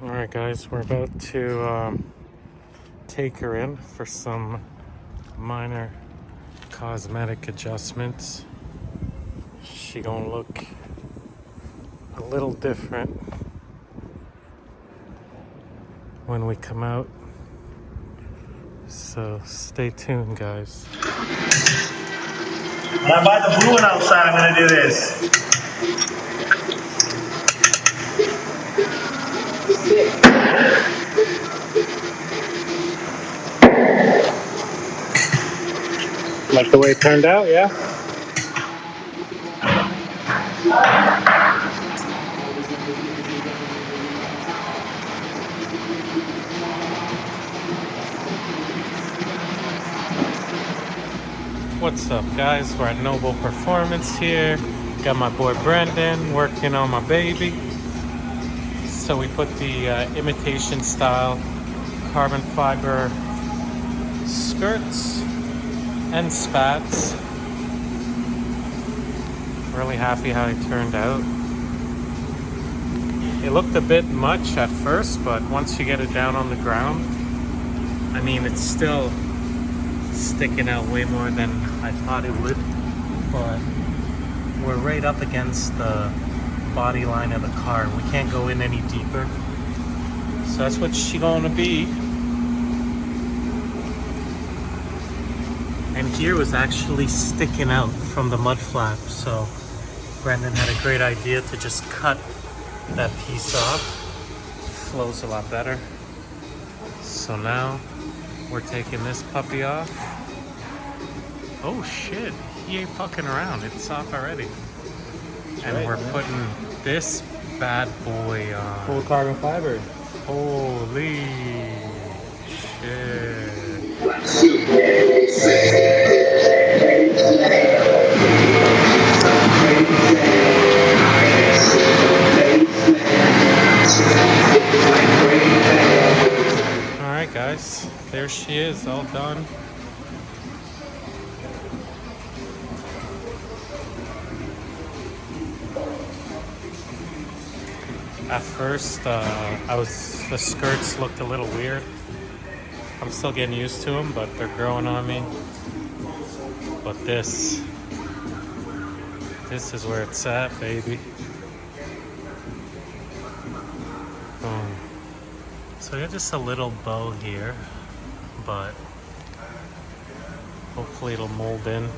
Alright guys, we're about to take her in for some minor cosmetic adjustments. She gonna look a little different when we come out. So stay tuned, guys. When I buy the blue one outside, I'm gonna do this. Like the way it turned out, yeah? What's up, guys? We're at Noble Performance here. Got my boy Brendan working on my baby. So we put the imitation style carbon fiber skirts and spats. Really happy how it turned out. It looked a bit much at first, but once you get it down on the ground, I mean, it's still sticking out way more than I thought it would, but we're right up against the body line of the car. We can't go in any deeper, so that's what she's gonna be. And here was actually sticking out from the mud flap, so Brendan had a great idea to just cut that piece off. Flows a lot better. So now we're taking this puppy off. Oh shit, he ain't fucking around. It's off already. And we're putting this bad boy on. Full carbon fiber. Holy shit. Alright guys, there she is, all done. At first, the skirts looked a little weird. I'm still getting used to them, but they're growing on me. But this is where it's at, baby. Boom. So I got just a little bow here, but hopefully it'll mold in.